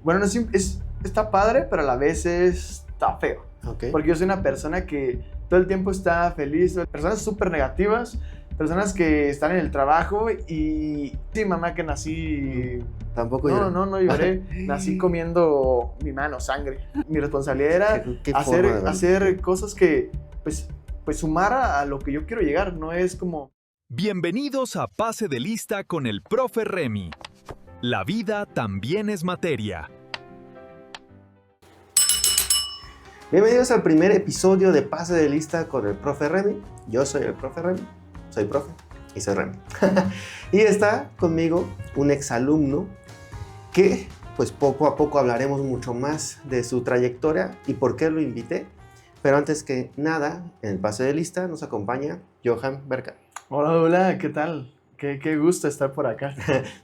bueno, no está padre, pero a la vez está feo. Okay. Porque yo soy una persona que todo el tiempo está feliz. Personas súper negativas, personas que están en el trabajo y... Sí, mamá, que nací... Tampoco No, lloré. no lloré. Nací comiendo mi mano, sangre. Mi responsabilidad era hacer cosas que, pues sumar a lo que yo quiero llegar. No es como... Bienvenidos a Pase de Lista con el Profe Remy. La vida también es materia. Bienvenidos al primer episodio de Pase de Lista con el Profe Remy. Yo soy el Profe Remy, soy profe y soy Remy. Y está conmigo un exalumno que pues poco a poco hablaremos mucho más de su trayectoria y por qué lo invité. Pero antes que nada, en el Pase de Lista nos acompaña Johan Berka. Hola, ¿qué tal? Qué gusto estar por acá.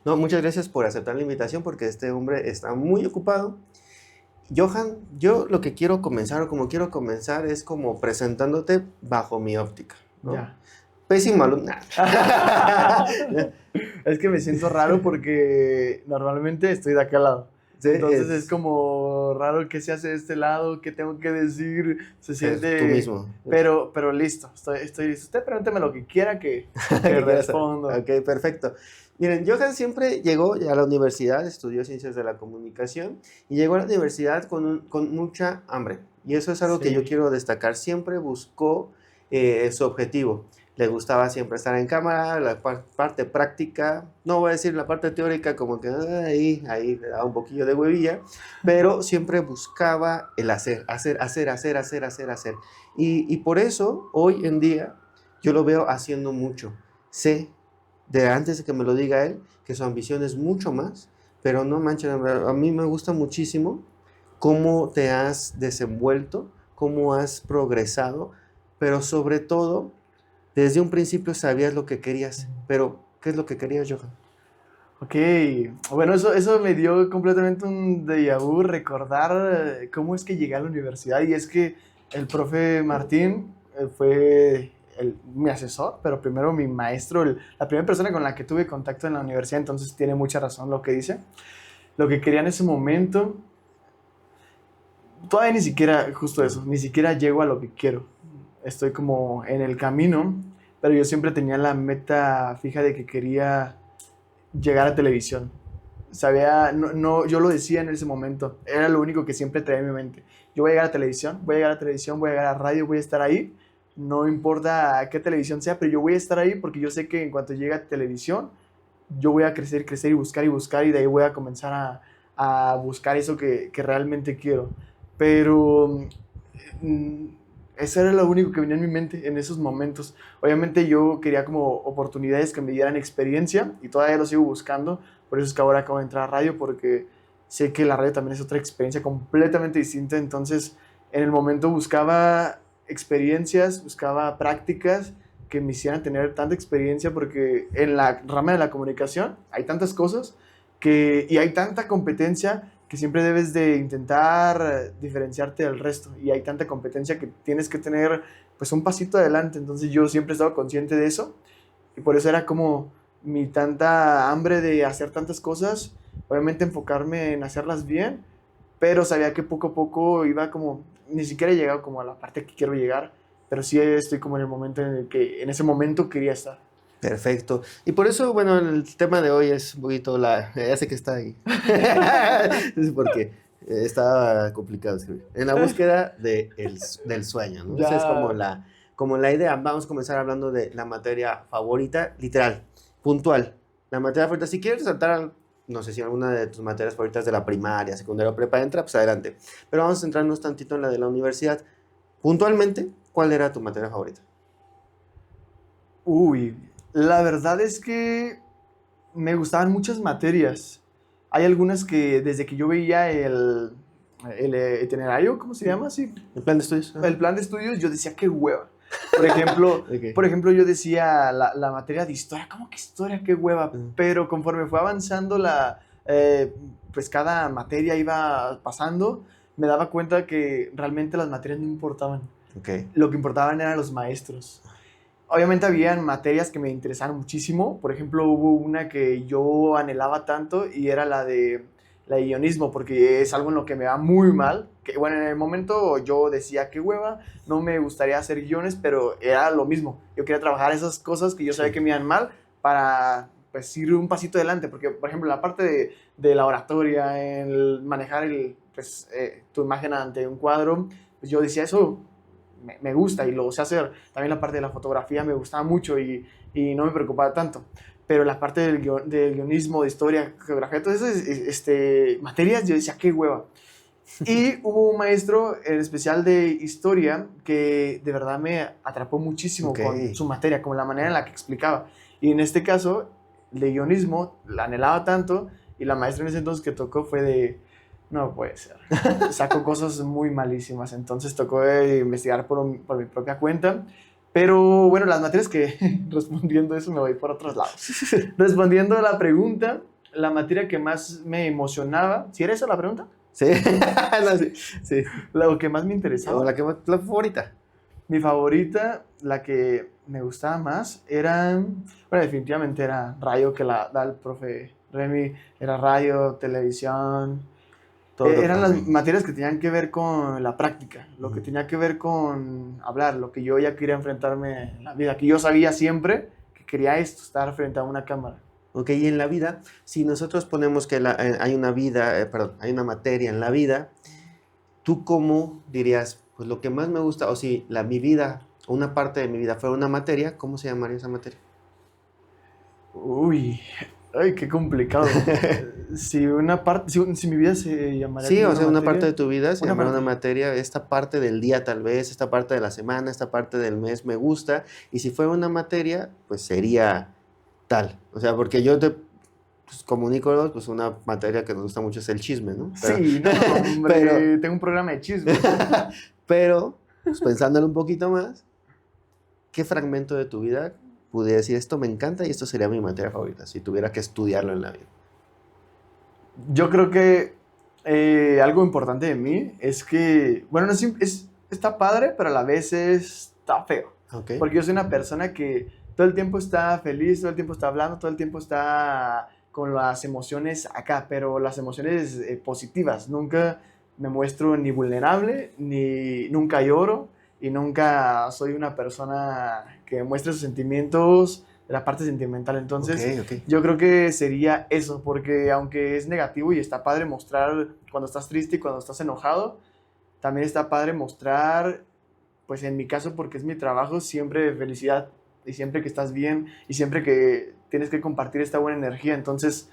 No, muchas gracias por aceptar la invitación porque este hombre está muy ocupado. Johan, yo lo que quiero comenzar es como presentándote bajo mi óptica, ¿no? Ya. Pésimo alumno. Es que me siento raro porque normalmente estoy de aquel lado. Sí, entonces es como raro que se hace de este lado, qué tengo que decir, se siente... Tú mismo. Pero listo, estoy listo. Usted pregúnteme lo que quiera que respondo. Ok, perfecto. Miren, Johan siempre llegó a la universidad, estudió Ciencias de la Comunicación y llegó a la universidad con mucha hambre. Y eso es algo que yo quiero destacar. Siempre buscó su objetivo. Le gustaba siempre estar en cámara, la parte práctica, no voy a decir la parte teórica como que ahí le daba un poquillo de huevilla, pero siempre buscaba el hacer. Y por eso, hoy en día, yo lo veo haciendo mucho. Sé, de antes de que me lo diga él, que su ambición es mucho más, pero no manches, a mí me gusta muchísimo cómo te has desenvuelto, cómo has progresado, pero sobre todo, desde un principio sabías lo que querías, pero ¿qué es lo que querías, Johan? Ok, bueno, eso me dio completamente un déjà vu, recordar cómo es que llegué a la universidad. Y es que el profe Martín fue mi asesor, pero primero mi maestro, la primera persona con la que tuve contacto en la universidad, entonces tiene mucha razón lo que dice. Lo que quería en ese momento, todavía ni siquiera, justo eso, ni siquiera llego a lo que quiero. Estoy como en el camino, pero yo siempre tenía la meta fija de que quería llegar a televisión. Sabía, yo lo decía en ese momento, era lo único que siempre traía en mi mente. Yo voy a llegar a televisión, voy a llegar a radio, voy a estar ahí. No importa qué televisión sea, pero yo voy a estar ahí porque yo sé que en cuanto llegue a televisión, yo voy a crecer y buscar y de ahí voy a comenzar a buscar eso que realmente quiero. Pero eso era lo único que venía en mi mente en esos momentos. Obviamente yo quería como oportunidades que me dieran experiencia y todavía lo sigo buscando. Por eso es que ahora acabo de entrar a radio, porque sé que la radio también es otra experiencia completamente distinta. Entonces, en el momento buscaba experiencias, buscaba prácticas que me hicieran tener tanta experiencia, porque en la rama de la comunicación hay tantas cosas y hay tanta competencia que siempre debes de intentar diferenciarte del resto, y hay tanta competencia que tienes que tener pues un pasito adelante. Entonces yo siempre he estado consciente de eso y por eso era como mi tanta hambre de hacer tantas cosas, obviamente enfocarme en hacerlas bien, pero sabía que poco a poco iba como, ni siquiera he llegado como a la parte que quiero llegar, pero sí estoy como en el momento en el que en ese momento quería estar. Perfecto. Y por eso, bueno, el tema de hoy es un poquito ya sé que está ahí. Es porque estaba complicado escribir. En la búsqueda del sueño, ¿no? Esa es como la idea. Vamos a comenzar hablando de la materia favorita, literal, puntual. La materia favorita, si quieres resaltar, no sé si alguna de tus materias favoritas de la primaria, secundaria o prepa entra, pues adelante. Pero vamos a centrarnos tantito en la de la universidad. Puntualmente, ¿cuál era tu materia favorita? Uy, la verdad es que me gustaban muchas materias. Hay algunas que desde que yo veía el itinerario, ¿cómo se llama? Sí. ¿El plan de estudios? El plan de estudios, yo decía, qué hueva. Por ejemplo, Okay. yo decía la materia de historia, ¿cómo que historia? Qué hueva. Pero conforme fue avanzando pues cada materia iba pasando, me daba cuenta que realmente las materias no importaban. Okay. Lo que importaban eran los maestros. Obviamente habían materias que me interesaron muchísimo. Por ejemplo, hubo una que yo anhelaba tanto y era la de la de guionismo, porque es algo en lo que me va muy mal. Que, bueno, en el momento yo decía, qué hueva, no me gustaría hacer guiones, pero era lo mismo. Yo quería trabajar esas cosas que yo sabía que me iban mal para pues, ir un pasito adelante, porque, por ejemplo, la parte de la oratoria, el manejar pues, tu imagen ante un cuadro, pues yo decía, eso me gusta y lo sé hacer. También la parte de la fotografía me gustaba mucho y no me preocupaba tanto. Pero la parte del guionismo, de historia, geografía, todas esas materias, yo decía, qué hueva. Y hubo un maestro en especial de historia que de verdad me atrapó muchísimo con su materia, con la manera en la que explicaba. Y en este caso, el de guionismo, la anhelaba tanto y la maestra en ese entonces que tocó fue de, no puede ser. Sacó cosas muy malísimas, entonces tocó investigar por mi propia cuenta. Pero bueno, las materias que, respondiendo eso, me voy por otros lados. Respondiendo a la pregunta, la materia que más me emocionaba, ¿sí era esa la pregunta? Sí, no, sí, sí. Lo que más me interesaba. O la favorita. Mi favorita, la que me gustaba más, era, bueno, definitivamente era radio, que la da el profe Remy, era radio, televisión. Eran las materias que tenían que ver con la práctica, lo que tenía que ver con hablar, lo que yo ya quería enfrentarme en la vida, que yo sabía siempre que quería esto, estar frente a una cámara. Ok, y en la vida, si nosotros ponemos que hay una vida, perdón, hay una materia en la vida, ¿tú cómo dirías, pues lo que más me gusta, o si mi vida, o una parte de mi vida fuera una materia, ¿cómo se llamaría esa materia? Uy, ay, qué complicado. Si mi vida se llamaría Sí, como o sea, una materia, parte de tu vida se llamaría una parte. materia, esta parte del día tal vez, esta parte de la semana, esta parte del mes me gusta, y si fuera una materia, pues sería tal. O sea, porque yo te comunico, pues una materia que nos gusta mucho es el chisme, ¿no? Pero, Sí, no, hombre, tengo un programa de chisme. pero pues, pensándolo un poquito más, ¿qué fragmento de tu vida pudiera decir esto me encanta y esto sería mi materia favorita si tuviera que estudiarlo en la vida? Yo creo que algo importante de mí es que, bueno, no está padre, pero a la vez está feo. Okay. Porque yo soy una persona que todo el tiempo está feliz, todo el tiempo está hablando, todo el tiempo está con las emociones acá, pero las emociones positivas. Nunca me muestro ni vulnerable, ni nunca lloro, y nunca soy una persona que muestre sus sentimientos de la parte sentimental. Entonces, Okay. yo creo que sería eso, porque aunque es negativo y está padre mostrar cuando estás triste y cuando estás enojado, también está padre mostrar, pues en mi caso, porque es mi trabajo, siempre felicidad y siempre que estás bien y siempre que tienes que compartir esta buena energía. Entonces,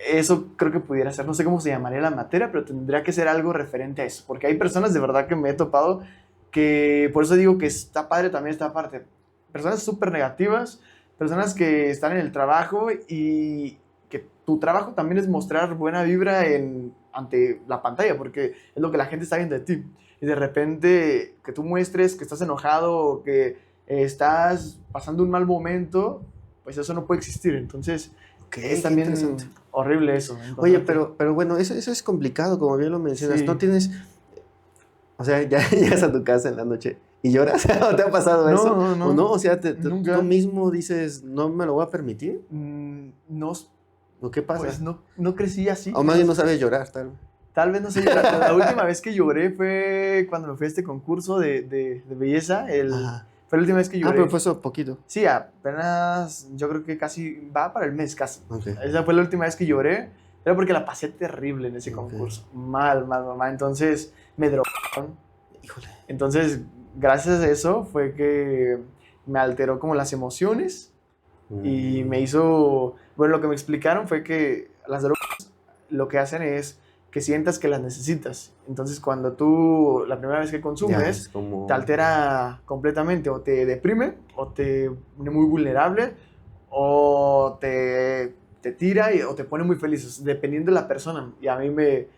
eso creo que pudiera ser, no sé cómo se llamaría la materia, pero tendría que ser algo referente a eso, porque hay personas de verdad que me he topado que, por eso digo que está padre también esta parte, personas súper negativas, personas que están en el trabajo y que tu trabajo también es mostrar buena vibra ante la pantalla, porque es lo que la gente está viendo de ti. Y de repente que tú muestres que estás enojado o que estás pasando un mal momento, pues eso no puede existir. Entonces, es también horrible eso. Oye, pero bueno, eso es complicado, como bien lo mencionas. Sí. No tienes, o sea, ya llegas a tu casa en la noche y lloras. ¿O te ha pasado eso? No. ¿O no? O sea, tú mismo dices, no me lo voy a permitir. No. ¿O qué pasa? Pues no crecí así. O más bien no sabes llorar, tal vez. Tal vez no sé llorar. La última vez que lloré fue cuando me fui a este concurso de belleza. Fue la última vez que lloré. Pero fue eso poquito. Sí, apenas, yo creo que casi, va para el mes casi. Okay. Esa fue la última vez que lloré. Era porque la pasé terrible en ese concurso. Mal. Entonces, me drogaron. Híjole. Entonces, gracias a eso fue que me alteró como las emociones. Y me hizo, bueno, lo que me explicaron fue que las drogas lo que hacen es que sientas que las necesitas. Entonces, cuando tú, la primera vez que consumes, te altera completamente, o te deprime, o te pone muy vulnerable, o te tira, o te pone muy feliz, dependiendo de la persona. Y a mí,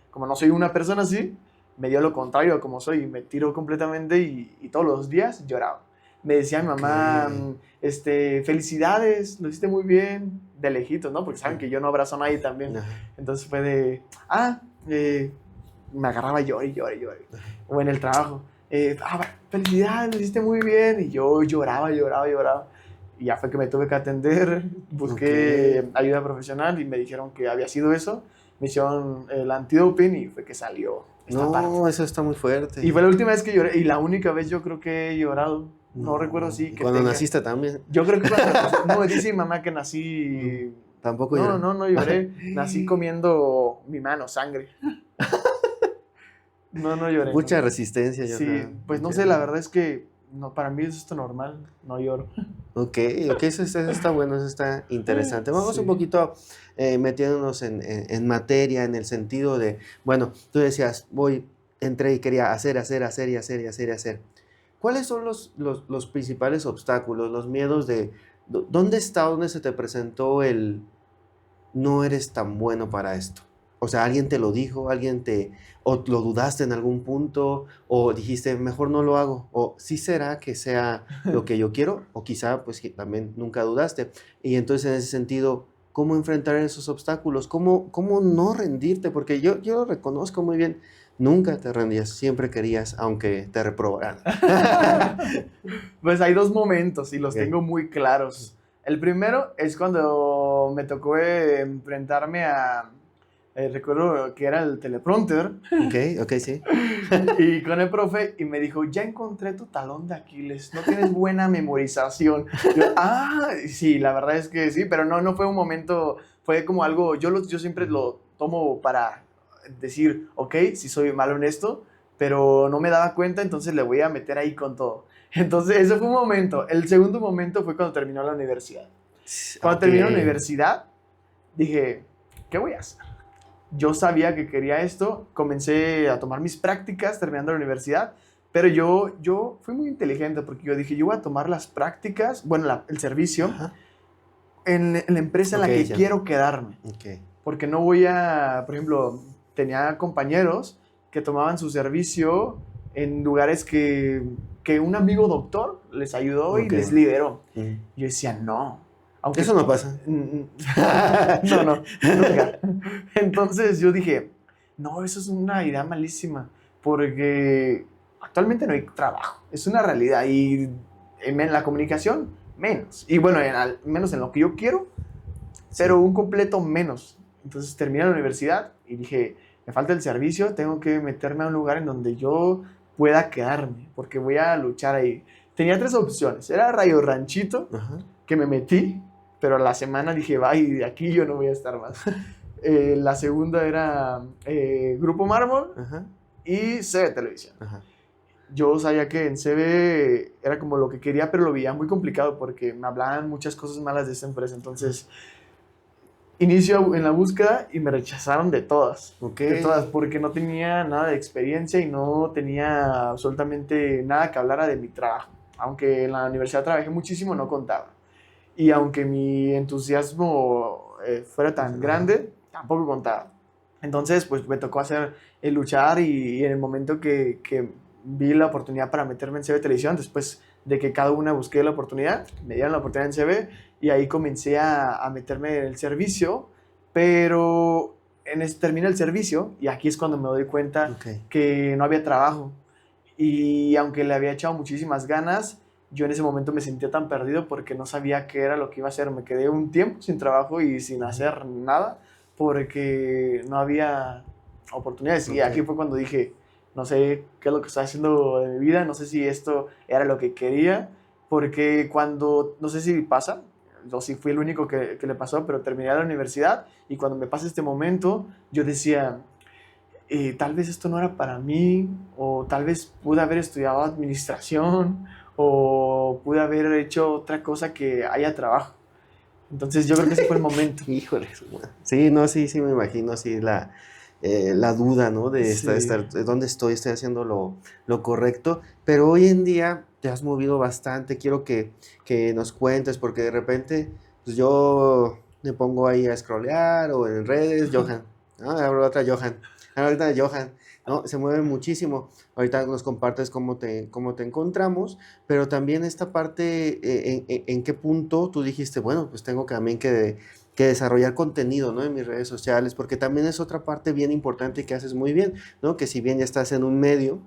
como no soy una persona así, me dio lo contrario como soy, me tiró completamente y todos los días lloraba. Me decía mi mamá, felicidades, lo hiciste muy bien, de lejitos, ¿no? Porque saben que yo no abrazo a nadie también. Entonces fue de, me agarraba y lloré. O en el trabajo, felicidades, lo hiciste muy bien. Y yo lloraba. Y ya fue que me tuve que atender, busqué ayuda profesional y me dijeron que había sido eso. me hicieron el antidoping y fue que salió esta parte. No, eso está muy fuerte. Y fue la última vez que lloré, y la única vez yo creo que he llorado. No recuerdo si que Cuando naciste también. Yo creo que cuando... No, dice mi mamá que nací... Tampoco lloré. No lloré. Nací comiendo mi mano, sangre. No lloré. Mucha resistencia. Sí, Johan. pues no sé, la verdad es que no, para mí es esto normal, no lloro. Ok, eso está bueno, eso está interesante. Vamos Sí. un poquito metiéndonos en materia, en el sentido de, bueno, tú decías, entré y quería hacer. ¿Cuáles son los principales obstáculos, los miedos de, dónde se te presentó el no eres tan bueno para esto? O sea, alguien te lo dijo, o lo dudaste en algún punto, o dijiste, mejor no lo hago, o sí será que sea lo que yo quiero, o quizá pues que también nunca dudaste. Y entonces en ese sentido, ¿cómo enfrentar esos obstáculos? ¿Cómo no rendirte? Porque yo lo reconozco muy bien, nunca te rendías, siempre querías, aunque te reprobaran. Pues hay dos momentos y los Ok. tengo muy claros. El primero es cuando me tocó enfrentarme a... recuerdo que era el teleprompter Ok, sí. y con el profe y me dijo, ya encontré tu talón de Aquiles, no tienes buena memorización. Yo, sí, la verdad es que sí, pero no fue un momento, fue como algo, yo siempre lo tomo para decir, ok, sí soy malo en esto, pero no me daba cuenta, entonces le voy a meter ahí con todo. Entonces, ese fue un momento. El segundo momento fue cuando terminó la universidad. Cuando terminé la universidad, dije, ¿qué voy a hacer? Yo sabía que quería esto, comencé a tomar mis prácticas terminando la universidad, pero yo fui muy inteligente porque yo dije, yo voy a tomar las prácticas, bueno, el servicio, Ajá. en la empresa en la Ok, que ya. quiero quedarme. Ok. Porque no voy a, por ejemplo, tenía compañeros que tomaban su servicio en lugares que un amigo doctor les ayudó y Ok. les liberó. Mm. Yo decía, no. Aunque Eso no pasa. no, nunca. Entonces yo dije, no, eso es una idea malísima, porque actualmente no hay trabajo, es una realidad y en la comunicación menos. Y bueno, menos en lo que yo quiero, pero un completo menos. Entonces terminé la universidad y dije, me falta el servicio, tengo que meterme a un lugar en donde yo pueda quedarme, porque voy a luchar ahí. Tenía tres opciones, era Radio Ranchito, Ajá. que me metí, pero a la semana dije, bye, de aquí yo no voy a estar más. La segunda era Grupo Mármol Ajá. y CB Televisión. Ajá. Yo sabía que en CB era como lo que quería, pero lo veía muy complicado porque me hablaban muchas cosas malas de esta empresa. Entonces, inicio en la búsqueda y me rechazaron de todas. Ok. De todas, porque no tenía nada de experiencia y no tenía absolutamente nada que hablara de mi trabajo. Aunque en la universidad trabajé muchísimo, no contaba. Y aunque mi entusiasmo fuera tan Ajá. grande, tampoco contaba. Entonces, pues me tocó hacer el luchar y en el momento que vi la oportunidad para meterme en CB Televisión, después de que cada una busqué la oportunidad, me dieron la oportunidad en CB y ahí comencé a meterme en el servicio, pero terminé el servicio y aquí es cuando me doy cuenta Ok. que no había trabajo. Y aunque le había echado muchísimas ganas, yo en ese momento me sentía tan perdido porque no sabía qué era lo que iba a hacer. Me quedé un tiempo sin trabajo y sin hacer nada porque no había oportunidades. Y Ok. aquí fue cuando dije, no sé qué es lo que estoy haciendo de mi vida, no sé si esto era lo que quería, porque cuando, no sé si pasa, yo sí fui el único que le pasó, pero terminé la universidad y cuando me pasa este momento, yo decía, tal vez esto no era para mí, o tal vez pude haber estudiado administración, o pude haber hecho otra cosa que haya trabajo. Entonces yo creo que ese fue el momento. Híjole. Sí, no, sí me imagino, sí, la duda, ¿no? De Sí. ¿de dónde estoy? ¿Estoy haciendo lo correcto? Pero hoy en día te has movido bastante. Quiero que nos cuentes, porque de repente, pues yo me pongo ahí a scrollear o en redes, Johan, ¿no? Abro otra Johan, ahorita Johan, ¿no? Se mueve muchísimo. Ahorita nos compartes cómo te encontramos, pero también esta parte, en qué punto tú dijiste, bueno, pues tengo también que desarrollar contenido, ¿no? En mis redes sociales, porque también es otra parte bien importante que haces muy bien, ¿no? Que si bien ya estás en un medio,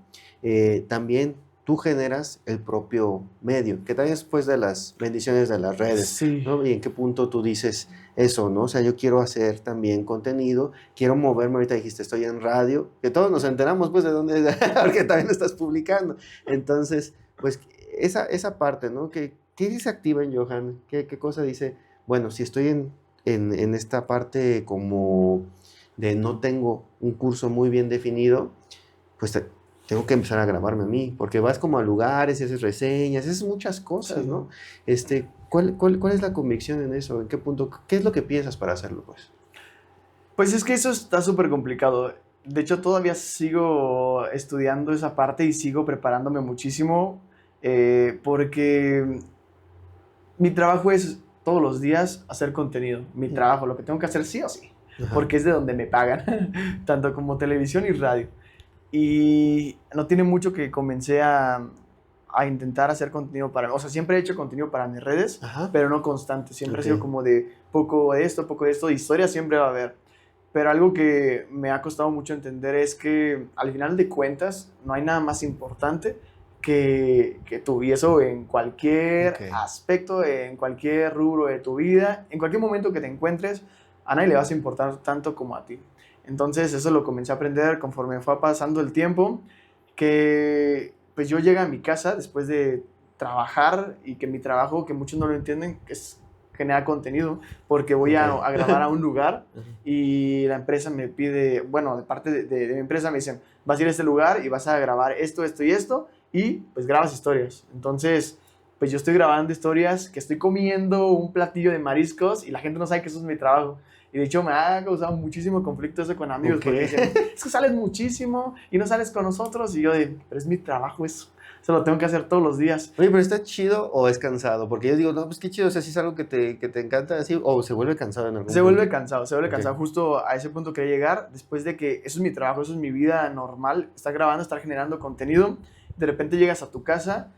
también tú generas el propio medio, que también es pues de las bendiciones de las redes, Sí. ¿no? Y en qué punto tú dices eso, ¿no? O sea, yo quiero hacer también contenido, quiero moverme, ahorita dijiste, estoy en radio, que todos nos enteramos pues de dónde, porque también lo estás publicando. Entonces, pues esa parte, ¿no? ¿Qué dice activa en Johan? ¿Qué cosa dice? Bueno, si estoy en esta parte como de no tengo un curso muy bien definido, pues tengo que empezar a grabarme a mí, porque vas como a lugares, haces reseñas, haces muchas cosas, Sí. ¿no? ¿Cuál es la convicción en eso? ¿En qué punto? ¿Qué es lo que piensas para hacerlo, pues? Pues es que eso está súper complicado. De hecho, todavía sigo estudiando esa parte y sigo preparándome muchísimo porque mi trabajo es todos los días hacer contenido. Mi trabajo, lo que tengo que hacer sí o sí, Ajá. porque es de donde me pagan, tanto como televisión y radio. Y no tiene mucho que comencé a intentar hacer contenido para... O sea, siempre he hecho contenido para mis redes, Ajá. pero no constante. Siempre ha sido Ok. como de poco de esto, historia siempre va a haber. Pero algo que me ha costado mucho entender es que al final de cuentas no hay nada más importante que tú. Y eso en cualquier Ok. aspecto, en cualquier rubro de tu vida, en cualquier momento que te encuentres, a nadie le vas a importar tanto como a ti. Entonces eso lo comencé a aprender conforme fue pasando el tiempo, que pues yo llegué a mi casa después de trabajar y que mi trabajo, que muchos no lo entienden, que es generar contenido, porque voy Ok. a grabar a un lugar Ajá. y la empresa me pide, bueno, de parte de mi empresa me dicen, vas a ir a este lugar y vas a grabar esto, esto y esto, y pues grabas historias. Entonces, pues yo estoy grabando historias que estoy comiendo un platillo de mariscos y la gente no sabe que eso es mi trabajo. Y de hecho me ha causado muchísimo conflicto eso con amigos, Ok. porque dicen, es que sales muchísimo y no sales con nosotros. Y yo de, pero es mi trabajo eso. Eso lo tengo que hacer todos los días. Oye, pero ¿está chido o es cansado? Porque yo digo, no, pues qué chido, o sea, si es algo que te encanta, así, o se vuelve cansado en algún Se punto. vuelve cansado, se vuelve Ok. cansado. Justo a ese punto quería llegar, después de que eso es mi trabajo, eso es mi vida normal, estar grabando, estar generando contenido. De repente llegas a tu casa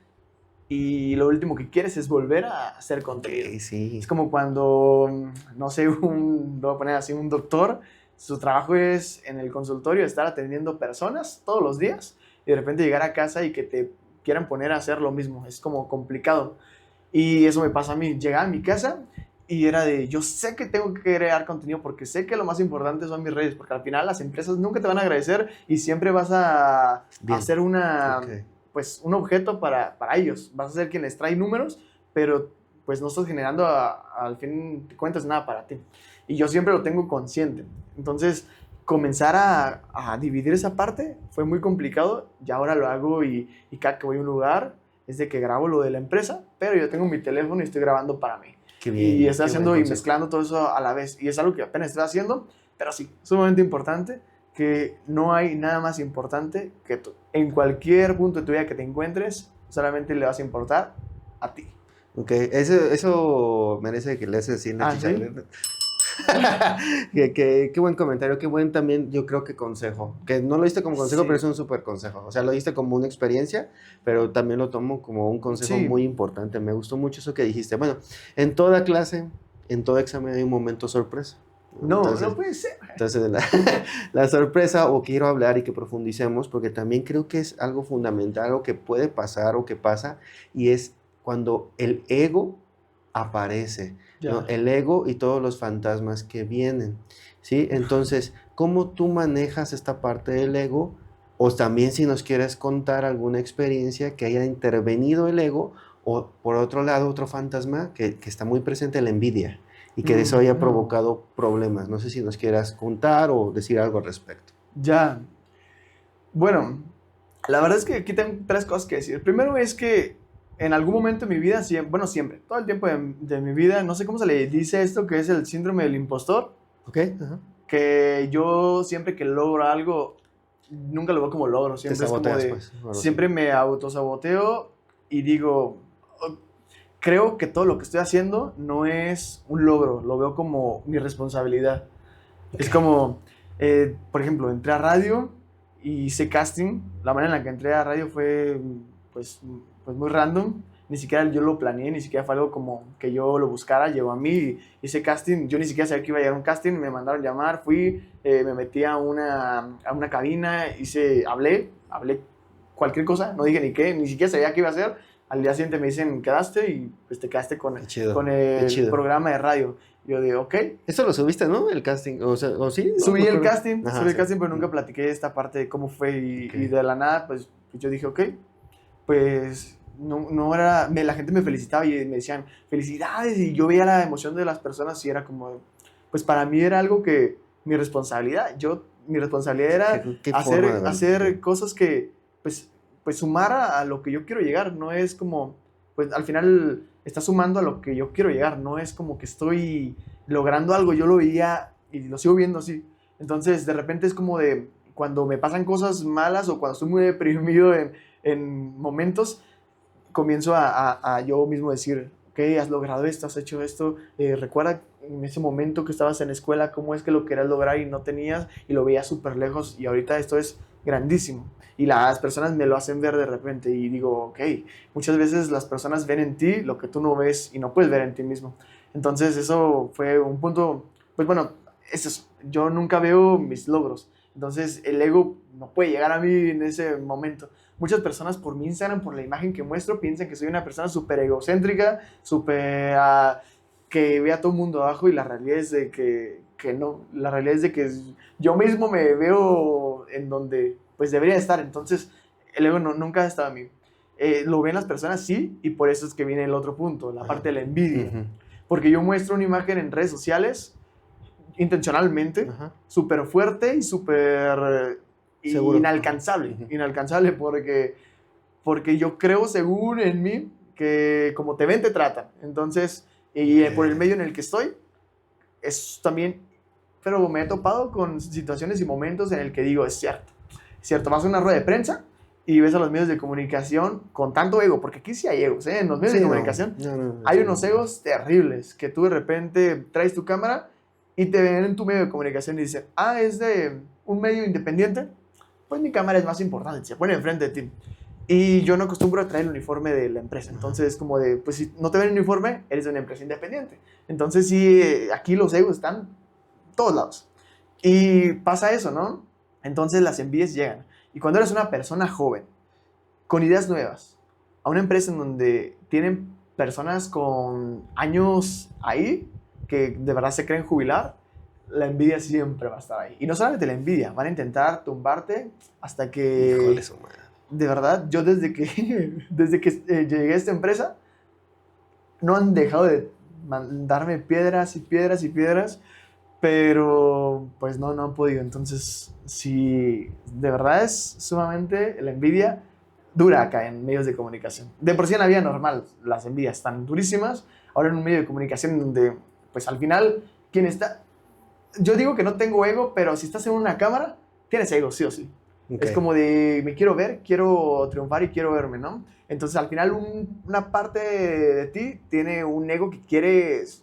y lo último que quieres es volver a hacer contenido. Ok, sí. Es como cuando, no sé, lo voy a poner así, un doctor, su trabajo es en el consultorio estar atendiendo personas todos los días y de repente llegar a casa y que te quieran poner a hacer lo mismo. Es como complicado. Y eso me pasa a mí. Llegaba a mi casa y era de, yo sé que tengo que crear contenido porque sé que lo más importante son mis redes, porque al final las empresas nunca te van a agradecer y siempre vas a Bien. hacer Ok. pues, un objeto para ellos. Vas a ser quien les trae números, pero pues no estás generando al fin de cuentas nada para ti. Y yo siempre lo tengo consciente. Entonces, comenzar a dividir esa parte fue muy complicado y ahora lo hago y cada que voy a un lugar es de que grabo lo de la empresa, pero yo tengo mi teléfono y estoy grabando para mí. Qué bien. Y estoy qué buen haciendo y consejo. mezclando todo eso a la vez. Y es algo que apenas estoy haciendo, pero sí, sumamente importante, que no hay nada más importante que tú. En cualquier punto de tu vida que te encuentres, solamente le vas a importar a ti. Ok, eso merece que le haces así en la ¿Ah, sí? chicharrera. Qué buen comentario, qué buen también, yo creo que consejo. Que no lo diste como consejo, Sí. pero es un súper consejo. O sea, lo diste como una experiencia, pero también lo tomo como un consejo Sí. muy importante. Me gustó mucho eso que dijiste. Bueno, en toda clase, en todo examen hay un momento sorpresa. No, Entonces, no puede ser. entonces la sorpresa, o quiero hablar y que profundicemos, porque también creo que es algo fundamental, algo que puede pasar o que pasa, y es cuando el ego aparece, ¿no? Ya. El ego y todos los fantasmas que vienen, ¿sí? Entonces, ¿cómo tú manejas esta parte del ego? O también si nos quieres contar alguna experiencia que haya intervenido el ego, o por otro lado, otro fantasma que está muy presente, la envidia, y que eso haya provocado problemas. No sé si nos quieras contar o decir algo al respecto. Ya. Bueno, la verdad es que aquí tengo tres cosas que decir. Primero es que en algún momento de mi vida, bueno, siempre, todo el tiempo de mi vida, no sé cómo se le dice esto, que es el síndrome del impostor, ¿Ok? Ajá. que yo siempre que logro algo, nunca lo veo como logro, Te siempre es como saboteas, de, pues. algo así. siempre me autosaboteo y digo, "Oh, creo que todo lo que estoy haciendo no es un logro, lo veo como mi responsabilidad". Es como, por ejemplo, entré a radio y hice casting. La manera en la que entré a radio fue, pues muy random. Ni siquiera yo lo planeé, ni siquiera fue algo como que yo lo buscara. Llegó a mí, hice casting. Yo ni siquiera sabía que iba a llegar a un casting. Me mandaron llamar, fui, me metí a una cabina, hablé cualquier cosa, no dije ni qué, ni siquiera sabía qué iba a hacer. Al día siguiente me dicen, quedaste y pues te quedaste con, Qué chido, con qué el chido. programa de radio. Yo digo, ok. Eso lo subiste, ¿no? El casting, o sea, ¿o sí? No Subí me el acuerdo. casting, Ajá, subí el sí. casting, pero nunca platiqué esta parte de cómo fue Ok. y de la nada, pues yo dije, ok, pues no era, la gente me felicitaba y me decían, felicidades, y yo veía la emoción de las personas y era como, pues para mí era algo que, mi responsabilidad era Qué forma de verlo. hacer cosas que, pues sumar a lo que yo quiero llegar, no es como, pues al final está sumando a lo que yo quiero llegar, no es como que estoy logrando algo, yo lo veía y lo sigo viendo así. Entonces, de repente es como de cuando me pasan cosas malas o cuando estoy muy deprimido en momentos, comienzo a yo mismo decir, ok, has logrado esto, has hecho esto, recuerda en ese momento que estabas en la escuela, cómo es que lo querías lograr y no tenías y lo veías súper lejos y ahorita esto es grandísimo. Y las personas me lo hacen ver de repente y digo, ok, muchas veces las personas ven en ti lo que tú no ves y no puedes ver en ti mismo. Entonces eso fue un punto, pues bueno, es eso. Yo nunca veo mis logros. Entonces el ego no puede llegar a mí en ese momento. Muchas personas por mi Instagram, por la imagen que muestro, piensan que soy una persona súper egocéntrica, súper que ve a todo el mundo abajo y la realidad es de que no. La realidad es de que yo mismo me veo en donde pues debería estar. Entonces el ego nunca ha estado en mí. Lo ven las personas, sí, y por eso es que viene el otro punto, la parte de la envidia. Ujú. Porque yo muestro una imagen en redes sociales intencionalmente, Ajá. súper fuerte y súper Seguro. inalcanzable. Ujú. Inalcanzable porque yo creo según en mí que como te ven te tratan. Entonces, y por el medio en el que estoy, es también, pero me he topado con situaciones y momentos en el que digo, es cierto, vas a una rueda de prensa y ves a los medios de comunicación con tanto ego, porque aquí sí hay egos, ¿eh? En los medios Sí, de no. comunicación No, hay sí. unos egos terribles, que tú de repente traes tu cámara y te ven en tu medio de comunicación y dicen, es de un medio independiente, pues mi cámara es más importante, se pone enfrente de ti. Y yo no acostumbro a traer el uniforme de la empresa, entonces es como de, pues si no te ven el uniforme, eres de una empresa independiente. Entonces sí, aquí los egos están en todos lados. Y pasa eso, ¿no? Entonces las envidias llegan. Y cuando eres una persona joven, con ideas nuevas, a una empresa en donde tienen personas con años ahí, que de verdad se creen jubilar, la envidia siempre va a estar ahí. Y no solamente la envidia, van a intentar tumbarte hasta que... Híjole, su madre. De verdad, yo desde que, desde que llegué a esta empresa, no han dejado de mandarme piedras y piedras y piedras, pero pues no han podido. Entonces, sí, de verdad es sumamente la envidia dura acá en medios de comunicación. De por sí en la vida normal las envidias están durísimas, ahora en un medio de comunicación donde, pues al final, quien está... Yo digo que no tengo ego, pero si estás en una cámara, tienes ego, sí o sí. Ok. Es como de, me quiero ver, quiero triunfar y quiero verme, ¿no? Entonces, al final, una parte de ti tiene un ego que quieres,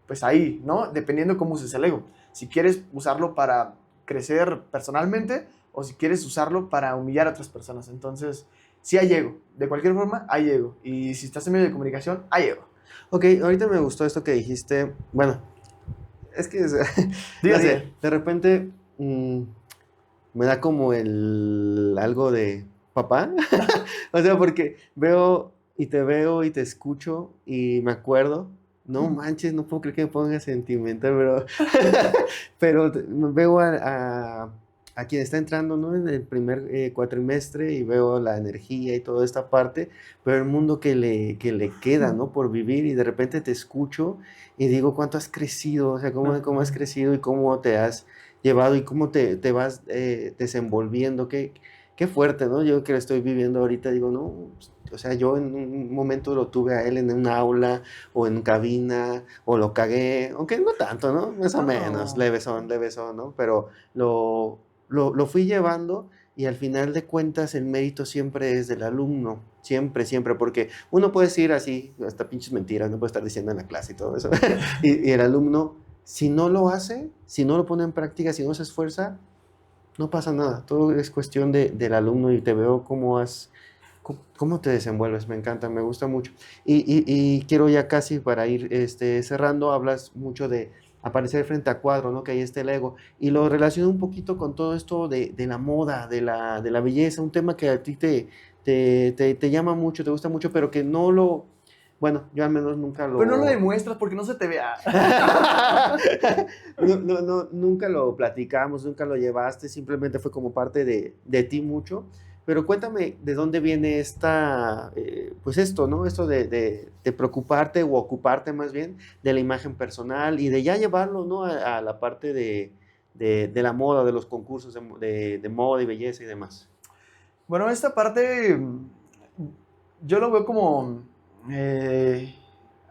pues ahí, ¿no? Dependiendo cómo uses el ego. Si quieres usarlo para crecer personalmente o si quieres usarlo para humillar a otras personas. Entonces, sí hay ego. De cualquier forma, hay ego. Y si estás en medio de comunicación, hay ego. Ok, ahorita me gustó esto que dijiste. Bueno, es que Diga, no sé, diga. de repente me da como algo de papá. O sea, porque veo y te escucho y me acuerdo. No manches, no puedo creer que me ponga sentimental, pero veo a quien está entrando, ¿no? En el primer cuatrimestre y veo la energía y toda esta parte, pero el mundo que le queda, ¿no? Por vivir y de repente te escucho y digo, ¿cuánto has crecido? O sea, cómo has crecido y cómo te has llevado y cómo te vas desenvolviendo. Qué fuerte, ¿no? Yo que lo estoy viviendo ahorita digo, no, o sea, yo en un momento lo tuve a él en un aula o en cabina o lo cagué, aunque no tanto, ¿no? Más o menos, levesón, ¿no? Pero lo fui llevando y al final de cuentas el mérito siempre es del alumno, siempre, siempre, porque uno puede decir así, hasta pinches mentiras, no puede estar diciendo en la clase y todo eso, y el alumno, si no lo hace, si no lo pone en práctica, si no se esfuerza, no pasa nada, todo es cuestión del alumno y te veo cómo te desenvuelves, me encanta, me gusta mucho. Y quiero ya casi para ir cerrando, hablas mucho de aparecer frente a cuadro, ¿no? Que ahí está el ego. Y lo relaciono un poquito con todo esto de la moda, de la belleza, un tema que a ti te llama mucho, te gusta mucho, pero que no lo, bueno, yo al menos nunca Pero no lo lo... demuestras porque no se te vea. Nunca lo platicamos, nunca lo llevaste, simplemente fue como parte de ti mucho. Pero cuéntame de dónde viene esta, pues esto, ¿no? Esto de preocuparte o ocuparte más bien de la imagen personal y de ya llevarlo, ¿no? A la parte de la moda, de los concursos de moda y belleza y demás. Bueno, esta parte yo lo veo como...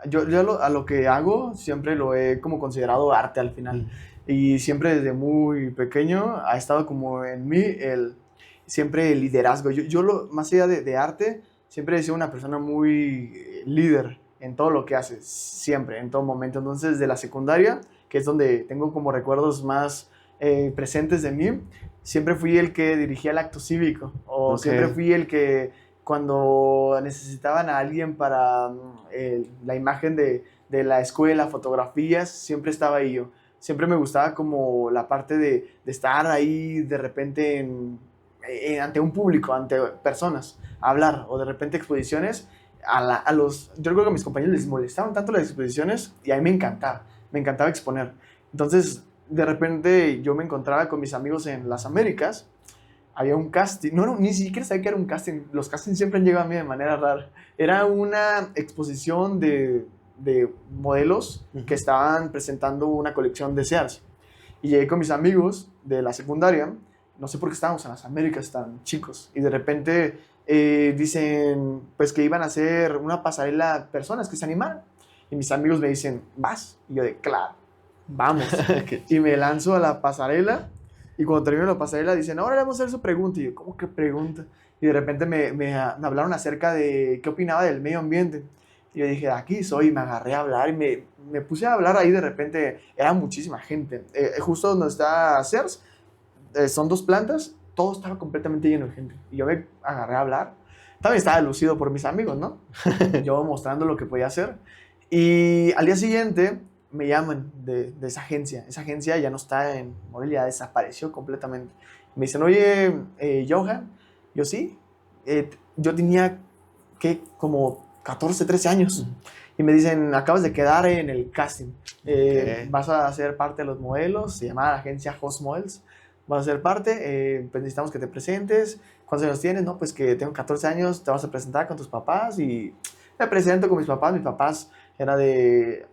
a lo que hago siempre lo he como considerado arte al final. Y siempre desde muy pequeño ha estado como en mí siempre el liderazgo. Más allá de arte, siempre he sido una persona muy líder en todo lo que hace, siempre, en todo momento. Entonces, de la secundaria, que es donde tengo como recuerdos más presentes de mí, siempre fui el que dirigía el acto cívico, o siempre fui el que cuando necesitaban a alguien para la imagen de la escuela, fotografías, siempre estaba ahí yo. Siempre me gustaba como la parte de estar ahí de repente ante un público, ante personas, hablar, o de repente exposiciones. Yo creo que a mis compañeros les molestaban tanto las exposiciones y a mí me encantaba exponer. Entonces, de repente yo me encontraba con mis amigos en las Américas, había un casting, no, ni siquiera sabía que era un casting, los castings siempre han llegado a mí de manera rara. Era una exposición de modelos que estaban presentando una colección de Sears. Y llegué con mis amigos de la secundaria, no sé por qué estábamos en las Américas tan chicos, y de repente dicen pues que iban a hacer una pasarela personas que se animaron. Y mis amigos me dicen, ¿vas? Y yo de, claro, vamos. Y me lanzo a la pasarela. Y cuando termino la pasarela dicen, ahora le vamos a hacer su pregunta. Y yo, ¿cómo que pregunta? Y de repente me hablaron acerca de qué opinaba del medio ambiente. Y yo dije, aquí soy, y me agarré a hablar y me puse a hablar ahí. De repente era muchísima gente. Justo donde está CERS, son 2 plantas, todo estaba completamente lleno de gente. Y yo me agarré a hablar. También estaba lucido por mis amigos, ¿no? Yo mostrando lo que podía hacer. Y al día siguiente me llaman de esa agencia. Esa agencia ya no está en Morelia, desapareció completamente. Me dicen, oye, Johan, yo sí. Yo tenía, ¿qué? Como 14, 13 años. Y me dicen, acabas de quedar en el casting. Vas a ser parte de los modelos. Se llama la agencia Host Models. Vas a ser parte. Pues necesitamos que te presentes. ¿Cuántos años tienes? No, pues que tengo 14 años. Te vas a presentar con tus papás. Y me presento con mis papás. Mis papás era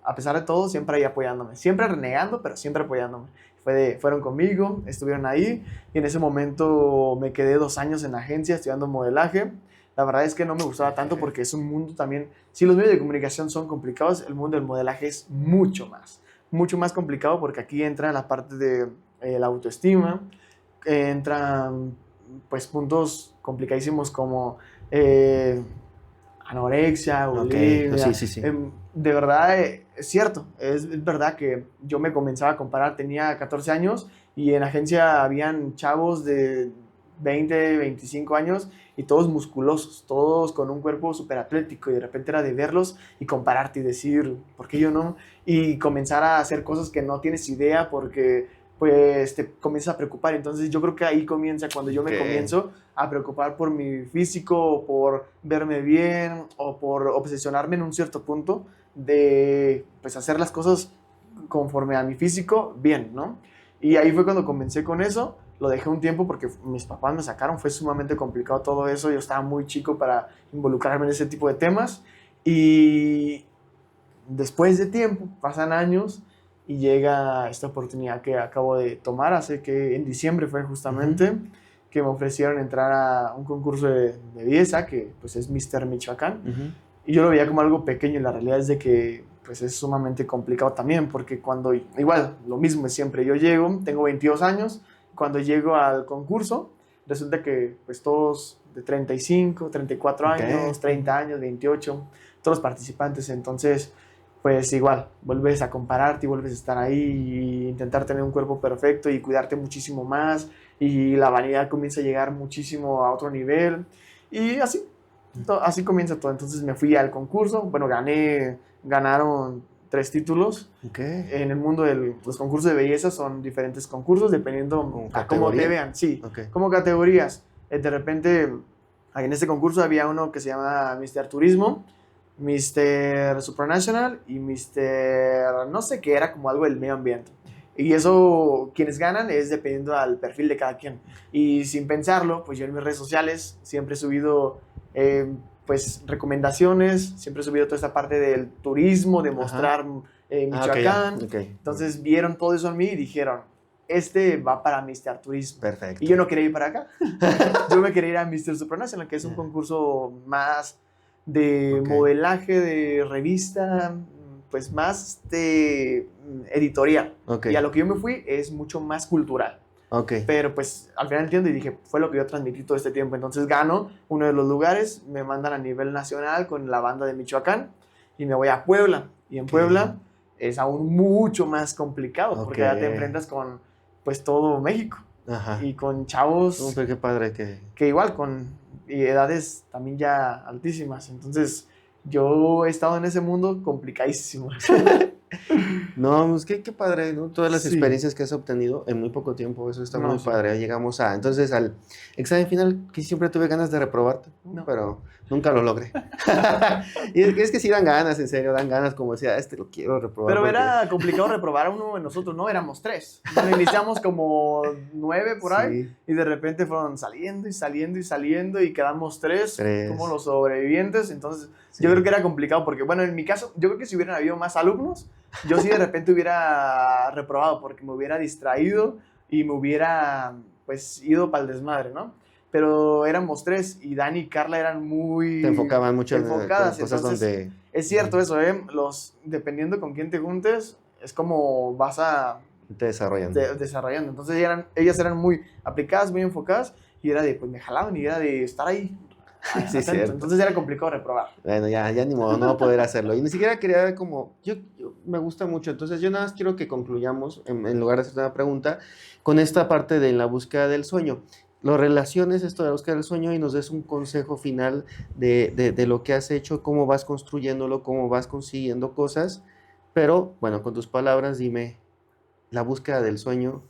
a pesar de todo, siempre ahí apoyándome. Siempre renegando, pero siempre apoyándome. Fueron conmigo, estuvieron ahí. Y en ese momento me quedé 2 años en la agencia estudiando modelaje. La verdad es que no me gustaba tanto porque es un mundo también, si los medios de comunicación son complicados, el mundo del modelaje es mucho más complicado porque aquí entra la parte de la autoestima, entran pues puntos complicadísimos como anorexia, bulimia. Sí. De verdad, es cierto, es verdad que yo me comenzaba a comparar, tenía 14 años y en la agencia habían chavos de 20, 25 años y todos musculosos, todos con un cuerpo súper atlético y de repente era de verlos y compararte y decir, ¿por qué yo no? Y comenzar a hacer cosas que no tienes idea porque pues te comienzas a preocupar. Entonces yo creo que ahí comienza cuando yo me comienzo a preocupar por mi físico, o por verme bien o por obsesionarme en un cierto punto de pues hacer las cosas conforme a mi físico bien, ¿no? Y ahí fue cuando comencé con eso. Lo dejé un tiempo porque mis papás me sacaron, fue sumamente complicado todo eso, yo estaba muy chico para involucrarme en ese tipo de temas y después de tiempo, pasan años y llega esta oportunidad que acabo de tomar, hace que en diciembre fue justamente que me ofrecieron entrar a un concurso de belleza que pues es Mr. Michoacán y yo lo veía como algo pequeño y la realidad es de que pues es sumamente complicado también porque cuando, igual, lo mismo es siempre, yo llego, tengo 22 años, cuando llego al concurso, resulta que pues todos de 35, 34 años, 30 años, 28, todos los participantes, entonces pues igual, vuelves a compararte y vuelves a estar ahí y intentar tener un cuerpo perfecto y cuidarte muchísimo más y la vanidad comienza a llegar muchísimo a otro nivel y así comienza todo. Entonces me fui al concurso, bueno, ganaron 3 títulos. Okay. En el mundo de los concursos de belleza son diferentes concursos dependiendo a cómo te vean. Sí, Okay. como categorías. De repente, en este concurso había uno que se llama Mr. Turismo, Mr. Supranational y Mr. no sé qué, era como algo del medio ambiente. Y eso, quienes ganan es dependiendo al perfil de cada quien. Y sin pensarlo, pues yo en mis redes sociales siempre he subido pues recomendaciones, siempre he subido toda esta parte del turismo, de mostrar Michoacán. Okay. Entonces vieron todo eso en mí y dijeron, este va para Mr. Turismo. Perfecto. Y yo no quería ir para acá. Yo me quería ir a Mr. Supranational, que es un concurso más de modelaje, de revista, pues más de editorial. Y a lo que yo me fui es mucho más cultural. Pero pues al final entiendo y dije, fue lo que yo transmití todo este tiempo. Entonces gano uno de los lugares, me mandan a nivel nacional con la banda de Michoacán y me voy a Puebla. Y en Puebla es aún mucho más complicado porque ya te enfrentas con pues todo México. Ajá. Y con chavos qué padre que igual con edades también ya altísimas. Entonces yo he estado en ese mundo complicadísimo. No, pues qué padre, ¿no? Todas las experiencias que has obtenido en muy poco tiempo, eso está muy padre. Llegamos entonces al examen final, que siempre tuve ganas de reprobarte, pero nunca lo logré. Y es que sí dan ganas, en serio, dan ganas, como decía, lo quiero reprobar. Pero era complicado reprobar a uno de nosotros, ¿no? Éramos 3. Bueno, iniciamos como 9 por ahí, y de repente fueron saliendo y saliendo y saliendo, y quedamos 3 como los sobrevivientes. Entonces, yo creo que era complicado, porque, bueno, en mi caso, yo creo que si hubieran habido más alumnos, yo sí de repente hubiera reprobado, porque me hubiera distraído y me hubiera, pues, ido para el desmadre, ¿no? Pero éramos 3 y Dani y Carla eran muy... Te enfocaban mucho en cosas entonces, donde... Es cierto eso, ¿eh? Dependiendo con quién te juntes, es como vas a... Te desarrollando. Desarrollando. Entonces ellas eran muy aplicadas, muy enfocadas, y era de, pues me jalaban y era de estar ahí. Sí, cierto. Entonces era complicado reprobar. Bueno, ya ni modo, no va a poder hacerlo. Y ni siquiera quería como... Yo me gusta mucho, entonces yo nada más quiero que concluyamos, en lugar de hacer una pregunta, con esta parte de la búsqueda del sueño. Lo relaciones esto de la búsqueda del sueño y nos des un consejo final de lo que has hecho, cómo vas construyéndolo, cómo vas consiguiendo cosas. Pero, bueno, con tus palabras, dime, la búsqueda del sueño,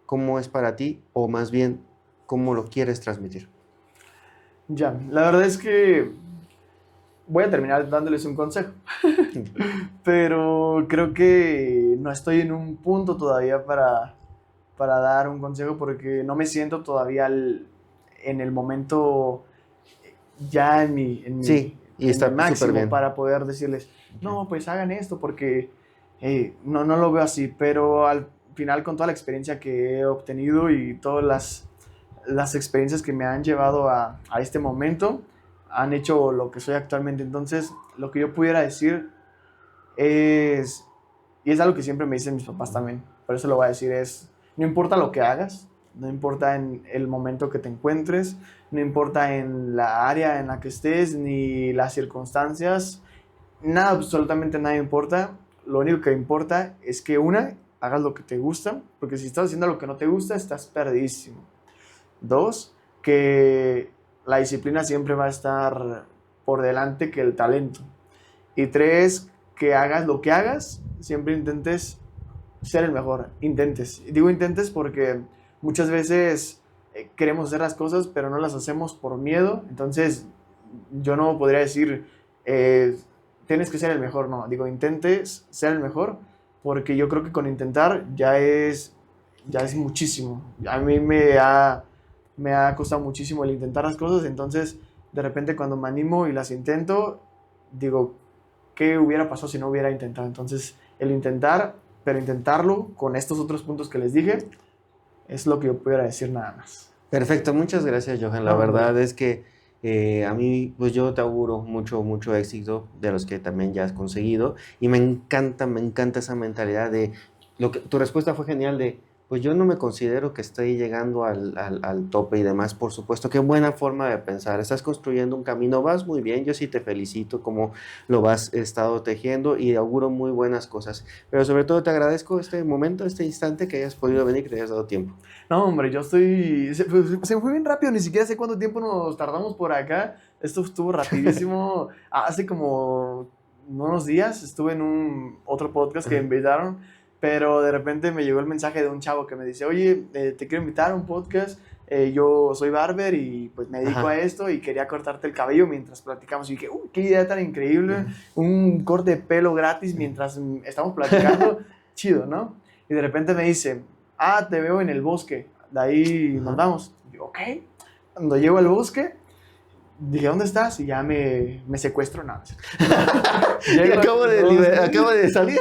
¿cómo es para ti? O más bien, ¿cómo lo quieres transmitir? Ya, la verdad es que voy a terminar dándoles un consejo. Pero creo que no estoy en un punto todavía para dar un consejo porque no me siento todavía en el momento ya en mi y está máximo bien para poder decirles, no, pues hagan esto porque no lo veo así, pero al final con toda la experiencia que he obtenido y todas las experiencias que me han llevado a este momento, han hecho lo que soy actualmente. Entonces, lo que yo pudiera decir es, y es algo que siempre me dicen mis papás también, por eso lo voy a decir, es, no importa lo que hagas, no importa en el momento que te encuentres, no importa en la área en la que estés, ni las circunstancias, nada, absolutamente nada importa. Lo único que importa es que hagas lo que te gusta, porque si estás haciendo lo que no te gusta, estás perdidísimo. 2, que la disciplina siempre va a estar por delante que el talento. Y 3, que hagas lo que hagas, siempre intentes ser el mejor, intentes. Digo intentes porque muchas veces queremos hacer las cosas, pero no las hacemos por miedo. Entonces, yo no podría decir, tienes que ser el mejor, no. Digo, intentes ser el mejor, porque yo creo que con intentar ya es muchísimo. A mí me ha costado muchísimo el intentar las cosas, entonces, de repente cuando me animo y las intento, digo, ¿qué hubiera pasado si no hubiera intentado? Entonces, el intentar, pero intentarlo con estos otros puntos que les dije, es lo que yo pudiera decir nada más. Perfecto, muchas gracias, Johan. La verdad es que a mí, pues yo te auguro mucho éxito de los que también ya has conseguido, y me encanta esa mentalidad de, tu respuesta fue genial de, pues yo no me considero que estoy llegando al tope y demás, por supuesto. Qué buena forma de pensar. Estás construyendo un camino, vas muy bien. Yo sí te felicito como lo has estado tejiendo y auguro muy buenas cosas. Pero sobre todo te agradezco este momento, este instante que hayas podido venir, que te hayas dado tiempo. No, hombre, se fue bien rápido. Ni siquiera sé cuánto tiempo nos tardamos por acá. Esto estuvo rapidísimo. Hace como unos días estuve en otro podcast que me invitaron, pero de repente me llegó el mensaje de un chavo que me dice, oye, te quiero invitar a un podcast, yo soy barber y pues me dedico Ajá. a esto y quería cortarte el cabello mientras platicamos. Y dije, uy, qué idea tan increíble, un corte de pelo gratis mientras estamos platicando, chido, ¿no? Y de repente me dice, te veo en el bosque, de ahí nos vamos. Y yo, ok. Cuando llego al bosque, dije, ¿dónde estás? Y ya me secuestro, nada. Y acabo de salir.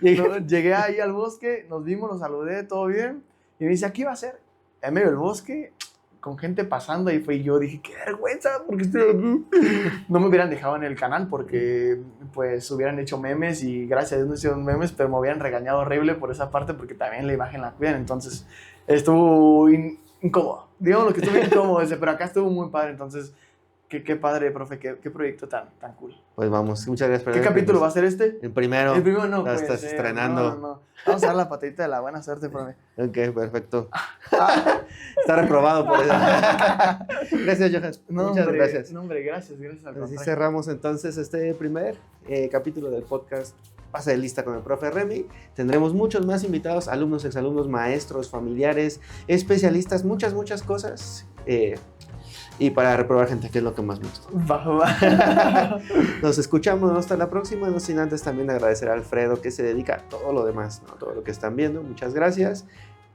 Llegué ahí al bosque, nos vimos, nos saludé, todo bien. Y me dice, aquí va a ser, en medio del bosque, con gente pasando. Y fue, y yo dije, qué vergüenza, porque estoy aquí. No me hubieran dejado en el canal porque, pues, hubieran hecho memes. Y gracias a Dios no hicieron memes, pero me hubieran regañado horrible por esa parte porque también la imagen la cuidan. Entonces, estuvo incómodo. Digamos que estuvo incómodo ese, pero acá estuvo muy padre. Entonces, qué padre, profe, qué proyecto tan cool. Pues vamos, muchas gracias por ¿Qué capítulo va a ser este? El primero. El primero no, Lo puede estás ser. estrenando. No. Vamos a dar la patadita de la buena suerte, profe. Ok, perfecto. Está reprobado por eso. Gracias, Johan. Muchas gracias. No, hombre, gracias al Así contrario. cerramos entonces este primer capítulo del podcast Pase de Lista con el profe Remy. Tendremos muchos más invitados, alumnos, exalumnos, maestros, familiares, especialistas, muchas cosas. Y para reprobar gente, que es lo que más me gusta. Va. Nos escuchamos hasta la próxima, no sin antes también agradecer a Alfredo que se dedica a todo lo demás, ¿no? Todo lo que están viendo. Muchas gracias.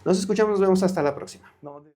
Nos escuchamos, nos vemos hasta la próxima. No,